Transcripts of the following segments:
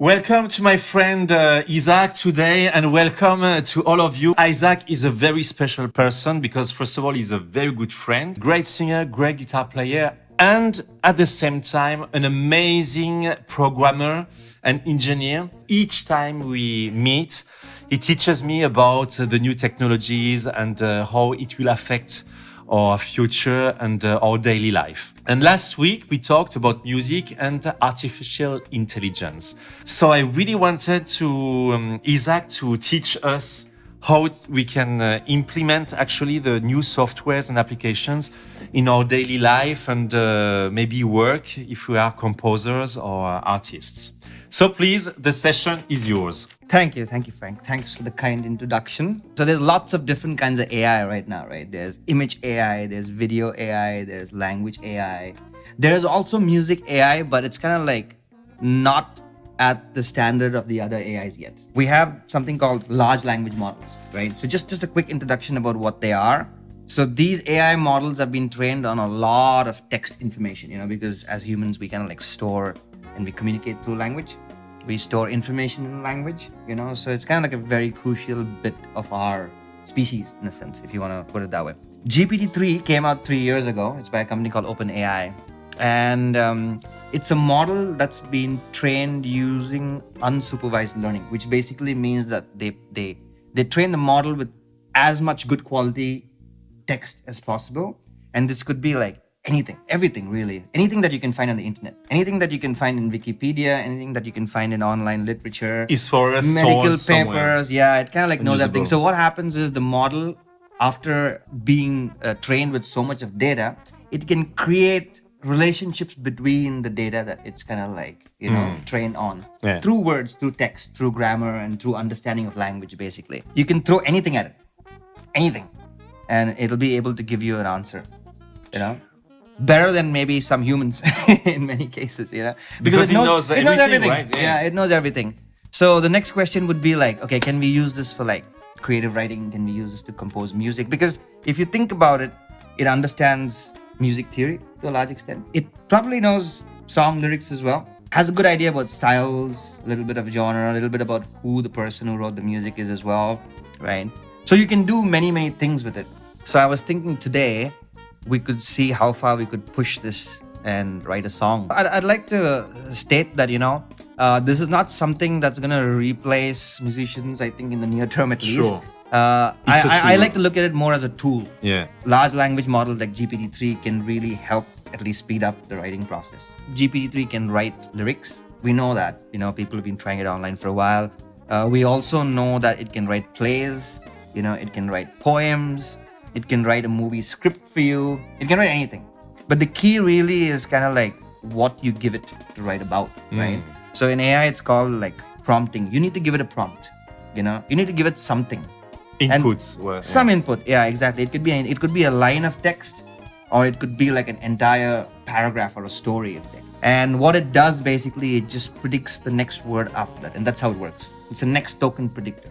Welcome to my friend Isaac today, and welcome to all of you. Isaac is a very special person because, first of all, he's a very good friend, great singer, great guitar player, and at the same time, an amazing programmer and engineer. Each time we meet, he teaches me about the new technologies and how it will affect our future and our daily life. And last week we talked about music and artificial intelligence. So I really wanted to Isaac to teach us how we can implement actually the new softwares and applications in our daily life and maybe work if we are composers or artists. So please, the session is yours. Thank you, Frank. Thanks for the kind introduction. So there's lots of different kinds of AI right now, right? There's image AI, there's video AI, there's language AI. There's also music AI, but it's kind of like not at the standard of the other AIs yet. We have something called large language models, right? So just a quick introduction about what they are. So these AI models have been trained on a lot of text information, because as humans, we kind of like store and we communicate through language. We store information in language, so it's kind of like a very crucial bit of our species in a sense, if you want to put it that way. GPT-3 came out 3 years ago. It's by a company called OpenAI. And it's a model that's been trained using unsupervised learning, which basically means that they train the model with as much good quality text as possible. And this could be like everything really. Anything that you can find on the internet, anything that you can find in Wikipedia, anything that you can find in online literature. Is for us medical somewhere. papers. Yeah, it kind of like knows Unusable. everything. So what happens is the model, after being trained with so much of data, it can create relationships between the data that it's kind of like, trained on. Yeah. Through words, through text, through grammar, and through understanding of language, basically. You can throw anything at it. Anything. And it'll be able to give you an answer, better than maybe some humans in many cases, Because it knows everything, right? Yeah, it knows everything. So the next question would be like, okay, can we use this for like creative writing? Can we use this to compose music? Because if you think about it, it understands music theory to a large extent. It probably knows song lyrics as well. Has a good idea about styles, a little bit of genre, a little bit about who the person who wrote the music is as well, right? So you can do many, many things with it. So I was thinking today, we could see how far we could push this and write a song. I'd like to state that, this is not something that's going to replace musicians, I think, in the near term at least. Sure. I like to look at it more as a tool. Yeah. Large language models like GPT-3 can really help at least speed up the writing process. GPT-3 can write lyrics. We know that, people have been trying it online for a while. We also know that it can write plays, it can write poems. It can write a movie script for you. It can write anything. But the key really is kind of like what you give it to write about, right? So in AI, it's called like prompting. You need to give it a prompt, You need to give it something. Inputs. Some input. Yeah, exactly. It could be a line of text, or it could be like an entire paragraph or a story of text. And what it does basically, it just predicts the next word after that. And that's how it works. It's a next token predictor.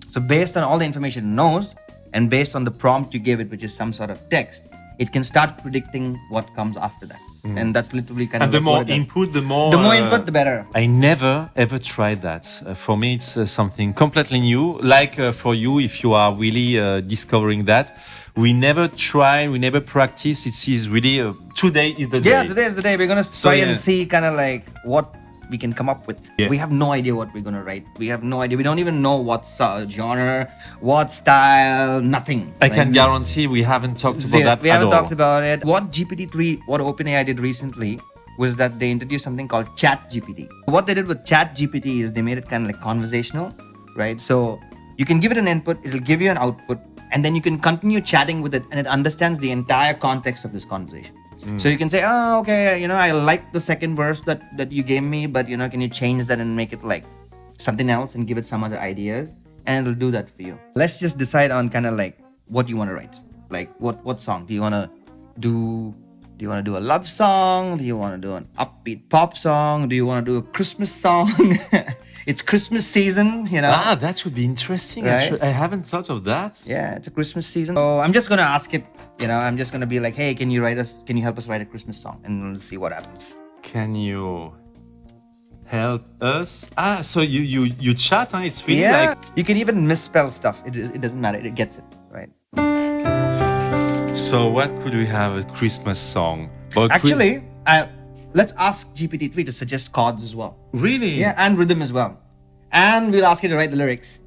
So based on all the information it knows, and based on the prompt you gave it, which is some sort of text, it can start predicting what comes after that. And that's literally kind of... And the more input, the more... The more input, the better. I never ever tried that. For me, it's something completely new. Like for you, if you are really discovering that, we never try, we never practice. It is really... today is the day. Yeah, today is the day. We're going to try and see kind of like what we can come up with. Yeah. We have no idea what we're going to write. We have no idea. We don't even know what genre, what style, nothing. I can guarantee we haven't talked about that We haven't at all. talked about it. What GPT-3, what OpenAI did recently was that they introduced something called ChatGPT. What they did with ChatGPT is they made it kind of like conversational, right? So you can give it an input, it'll give you an output, and then you can continue chatting with it, and it understands the entire context of this conversation. So you can say, oh, okay, I like the second verse that you gave me, but, can you change that and make it like something else and give it some other ideas? And it'll do that for you. Let's just decide on kind of like what you want to write. Like what song? Do you want to do a love song? Do you want to do an upbeat pop song? Do you want to do a Christmas song? It's Christmas season, that would be interesting. Right? Actually, I haven't thought of that. Yeah, it's a Christmas season. So I'm just gonna ask it. I'm just gonna be like, hey, can you help us write a Christmas song? And let's see what happens. Can you help us. So you chat, huh? It's really Yeah, like. you can even misspell stuff. It doesn't matter. It gets it, right? So what could we have? A Christmas song? Or Actually, let's ask GPT-3 to suggest chords as well. really? Yeah, and rhythm as well. And we'll ask it to write the lyrics.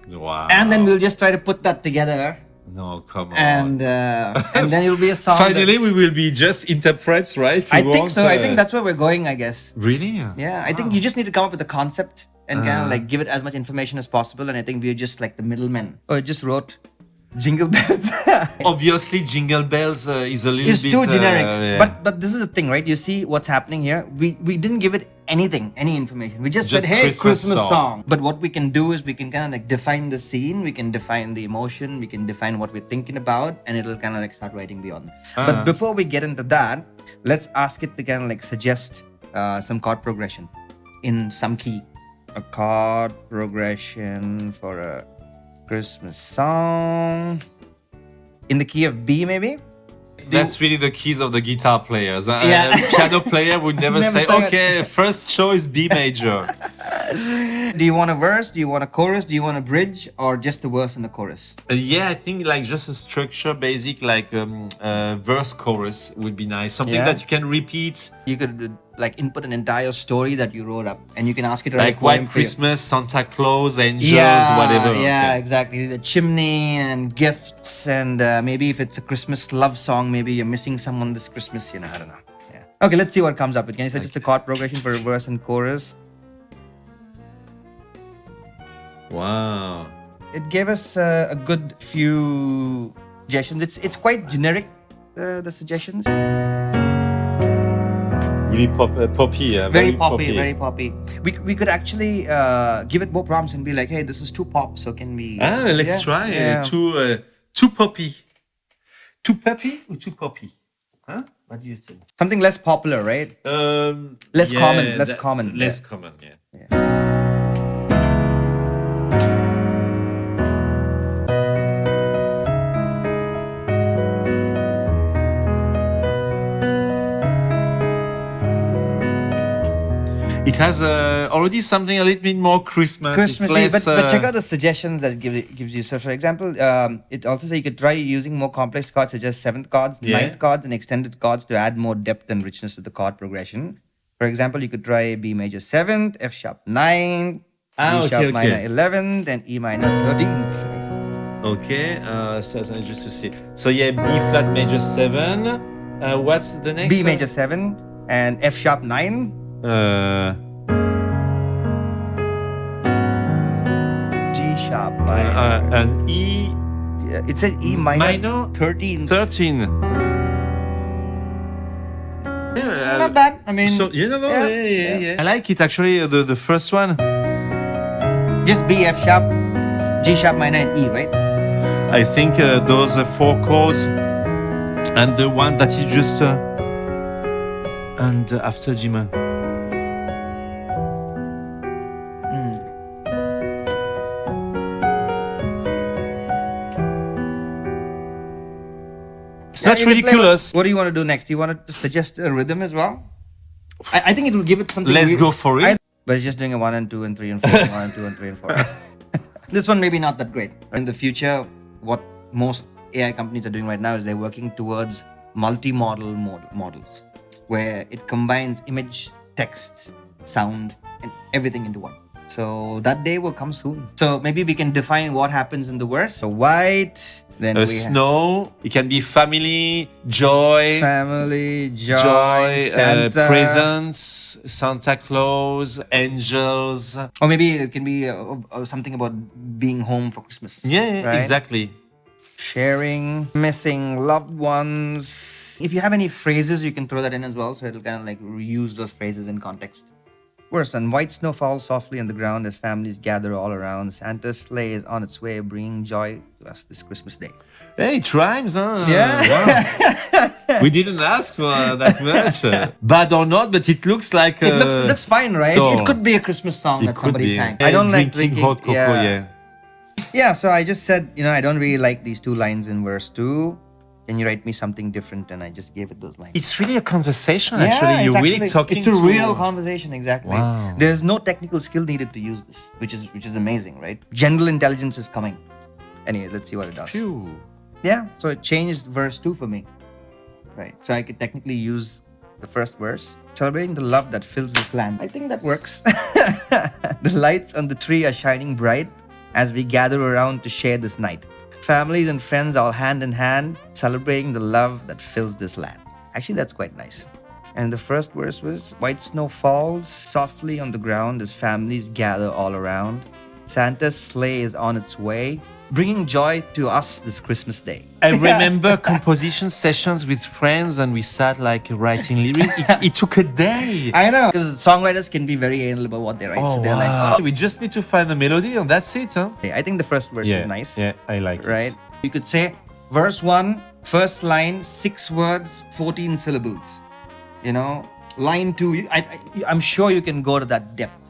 Wow. And then we'll just try to put that together. No, come on. And then it'll be a song. Finally, we will be just interprets, right? If you I think want, so. I think that's where we're going, I guess. Really? Yeah, I think you just need to come up with a concept and kind of like give it as much information as possible. And I think we're just like the middlemen. Oh, it just wrote Jingle Bells. Obviously, Jingle Bells is a little It's bit too generic. yeah. But this is the thing, right? You see what's happening here. We didn't give it anything, any information. We just said, hey, Christmas song. But what we can do is we can kind of like define the scene, we can define the emotion, we can define what we're thinking about, and it'll kind of like start writing beyond. But before we get into that, let's ask it to kind of like suggest some chord progression in some key. A chord progression for a Christmas song in the key of B, maybe. That's really the keys of the guitar players. Yeah. A piano player would never Never say, say it. okay, first choice B major. Do you want a verse? Do you want a chorus? Do you want a bridge, or just a verse and a chorus? Yeah, I think like just a structure, basic like verse chorus would be nice. Something Yeah. that you can repeat, You could like input an entire story that you wrote up, and you can ask it to like write a White poem for you. Christmas, Santa Claus, Angels, Yeah, whatever. yeah, Okay. exactly. The chimney and gifts, and maybe if it's a Christmas love song, maybe you're missing someone this Christmas. I don't know. Yeah. Okay, let's see what comes up with. Can you suggest a chord progression for a verse and chorus? Wow. It gave us a good few suggestions. It's quite generic, the suggestions. Really poppy. Very poppy, very poppy. We could actually give it more prompts and be like, hey, this is too pop, so can we? Let's Yeah, try. yeah. Too poppy. Too peppy or too poppy? Huh? What do you think? Something less popular, right? Less yeah, common, less common. Less common, yeah. It has already something a little bit more Christmas. Christmassy, It's less, but check out the suggestions that it gives you. So, for example, it also says you could try using more complex chords such as seventh chords, Yeah. ninth chords, and extended chords to add more depth and richness to the chord progression. For example, you could try B major seventh, F sharp ninth, D sharp minor 11th, and E minor 13th. Okay, so just to see. So yeah, B flat major 7. What's the next? B major 7 and F sharp 9. G sharp 9. And E It says E minor, minor 13th. 13. Yeah, Not bad. I mean, so yeah. I like it actually. The first one. just B, F sharp, G sharp minor, and E, right? I think those 4 chords and the one that is just and after G minor. It's not you can play ridiculous. What do you want to do next? Do you want to suggest a rhythm as well? I think it will give it something. Let's go for it. But it's just doing a 1 and 2 and 3 and 4, 1 and 2 and 3 and 4. This one maybe not that great. In the future, what most AI companies are doing right now is they're working towards multi-model models, where it combines image, text, sound, and everything into one. So that day will come soon. So maybe we can define what happens in the verse. So white, then we Snow. It can be family, joy, family, joy, Santa. presents, Santa Claus, angels. Or maybe it can be something about being home for Christmas. Yeah, right? exactly. Sharing, missing loved ones. If you have any phrases, you can throw that in as well. So it'll kind of like reuse those phrases in context. Worse, and white snow falls softly on the ground as families gather all around. Santa's sleigh is on its way, bringing joy to us this Christmas day. Hey, it rhymes, huh? Yeah. Wow. We didn't ask for that much. Bad or not, but it looks like... It looks fine, right? so It could be a Christmas song that somebody sang. I don't like drinking hot cocoa, yeah. Yeah, so I just said, I don't really like these 2 lines in verse 2. Can you write me something different? And I just gave it those lines. It's really a conversation, actually. You're really talking It's a to... real conversation, exactly. Wow. There's no technical skill needed to use this, which is amazing, right? General intelligence is coming. Anyway, let's see what it does. Phew. Yeah, so it changed verse 2 for me. Right. So I could technically use the first verse. Celebrating the love that fills this land. I think that works. The lights on the tree are shining bright as we gather around to share this night. Families and friends all hand in hand, celebrating the love that fills this land. Actually, that's quite nice. And the first verse was, white snow falls softly on the ground as families gather all around. Santa's sleigh is on its way, bringing joy to us this Christmas day. I remember composition sessions with friends and we sat like writing lyrics. It took a day. I know, because songwriters can be very anal about what they write. Oh, So they're wow. like, We just need to find the melody and that's it, huh? I think the first verse is nice. Yeah, I like Right? it. You could say, verse 1, first line, 6 words, 14 syllables. You know, line 2, I'm sure you can go to that depth.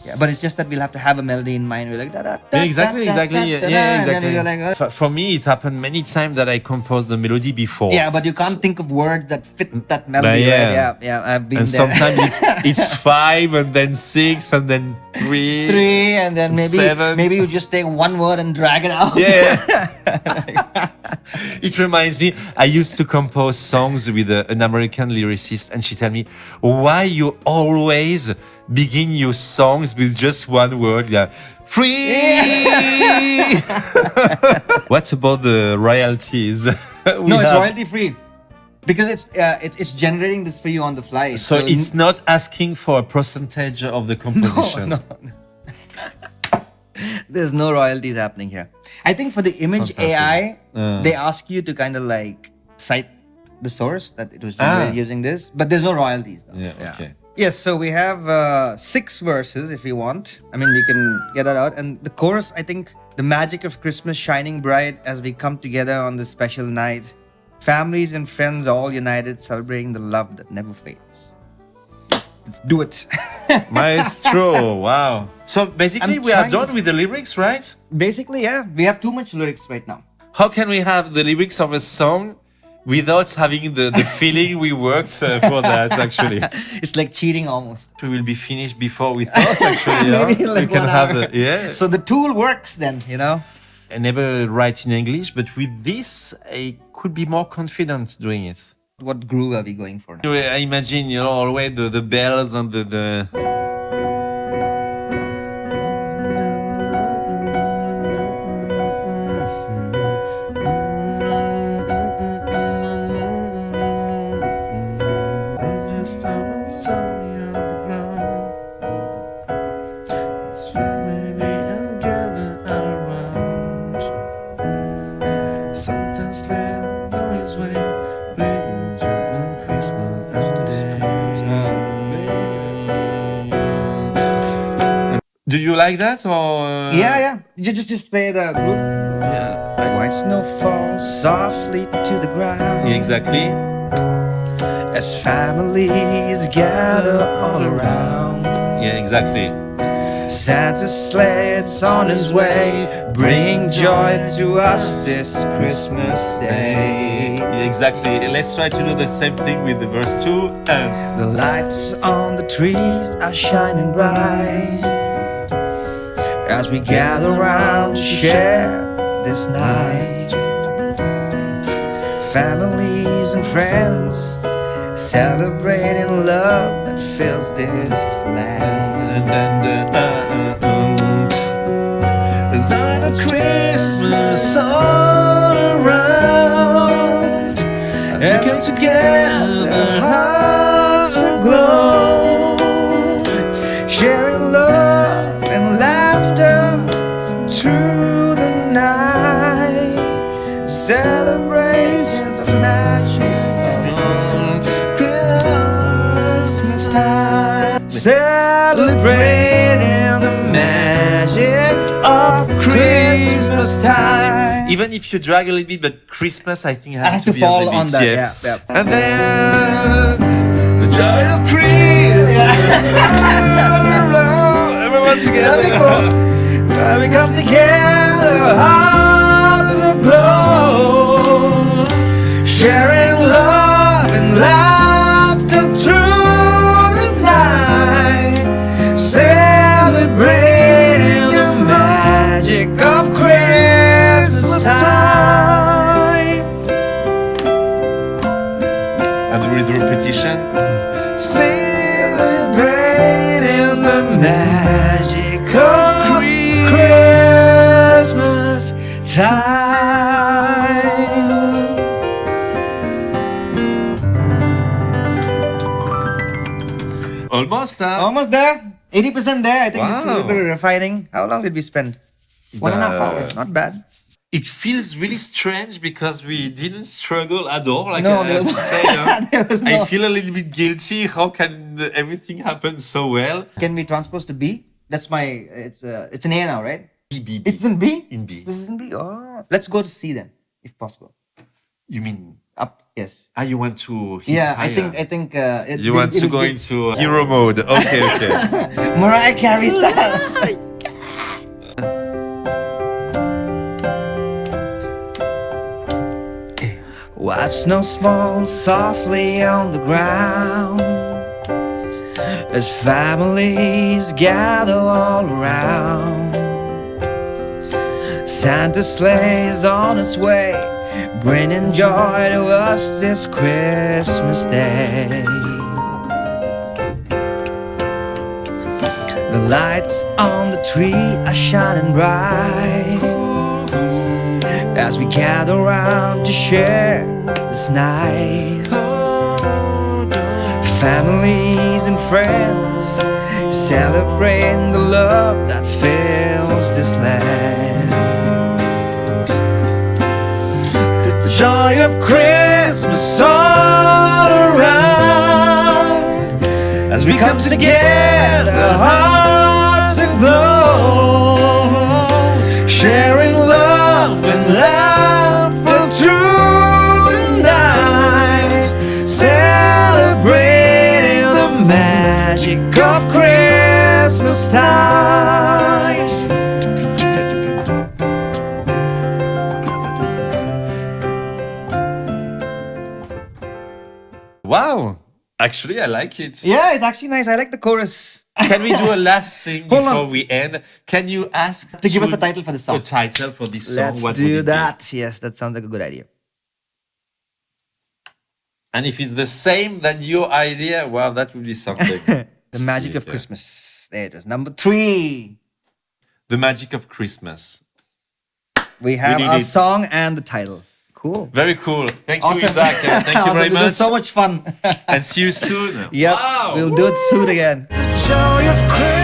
Yeah, but it's just that we'll have to have a melody in mind. We're like, da, da, da, Yeah, exactly, da, da, exactly. da, da, Yeah, and then exactly. we're like, For me, it happened many times that I composed the melody before. yeah, but you can't think of words that fit that melody, yeah. right? Yeah, I've been And there. sometimes it's 5 and then 6 and then 3. 3, and then Seven. maybe you just take one word and drag it out. Yeah. It reminds me, I used to compose songs with an American lyricist, and she tell me, why you always begin your songs with just one word, yeah, free. What about the royalties? No, it's royalty free. Because it's generating this for you on the fly. So it's not asking for a percentage of the composition. No. There's no royalties happening here. I think for the image AI, they ask you to kind of like cite the source that it was generated using this, but there's no royalties though. Yeah, okay. Yes, so we have 6 verses if you want. I mean, we can get that out. And the chorus, I think, the magic of Christmas shining bright as we come together on this special night. Families and friends all united, celebrating the love that never fades. Let's do it. Maestro, wow. So basically, we are done with the lyrics, right? Basically, yeah. We have too much lyrics right now. How can we have the lyrics of a song without having the feeling we worked for that, actually? It's like cheating almost. We will be finished before we thought, actually. Maybe Yeah? like We can 1 have hour. yeah. So the tool works then, you know? I never write in English, but with this, I could be more confident doing it. What groove are we going for now? I imagine, always the bells and the... Do you like that or? Yeah. Just play the groove. Yeah. White snow falls softly to the ground. Yeah, exactly. As families gather all around. Yeah, exactly. Santa's sleigh's on his way, bringing joy to us this Christmas day. Yeah, exactly. Let's try to do the same thing with the verse 2 and The lights on the trees are shining bright as we gather around to share this night. Families and friends celebrating love that fills this land. There's a Christmas all around as we come together, hearts aglow, Sharing love and laughter through the night, celebrating the magic of Christmas time, celebrating the magic of Christmas time. Even if you drag a little bit, but Christmas, I think, has Has to to be fall on on the that, beats, yeah. And then the joy of Christmas. Everyone together. There we go. We come together, hearts aglow, and laughter through the night, celebrating the magic of Christmas time. And with repetition. Celebrating the magic of Christmas time. Almost, huh? Almost there. 80% there. I think it's a little Wow. bit of refining. How long did we spend? 1.5 hours. Not bad. It feels really strange because we didn't struggle at all. Like No, I there have to was- say, there was I no- feel a little bit guilty. How can everything happen so well? Can we transpose to B? That's my. It's an A now, right? B. It's in B. In B. This is in B. Oh, let's go to C then, if possible. You mean? Up. Yes. You want to? Hit Yeah, higher. I think. You want to go into hero mode? Okay, okay. Mariah Carey style. Watch snow fall softly on the ground as families gather all around. Santa's sleigh is on its way, bringing joy to us this Christmas day. The lights on the tree are shining bright as we gather round to share this night. Families and friends celebrating the love that fills this land. The joy of Christmas all around as we come together, hearts aglow, sharing love and laughter through the night, celebrating the magic of Christmas time. Wow. Actually, I like it. Yeah, it's actually nice. I like the chorus. Can we do a last thing Hold before on. we end? Can you ask To give us the title for the song. A title for this song. Let's what would do it be? that. Yes, that sounds like a good idea. And if it's the same than your idea, well, that would be something. The magic of Yeah. Christmas. There it is. Number 3. The magic of Christmas. We have need our it. song and the title. Cool. Very cool. Thank you, Awesome. Isaac. Thank you Awesome. very This much. was so much fun. And see you soon. Yep. Wow. We'll do it soon again. Joy of Christmas.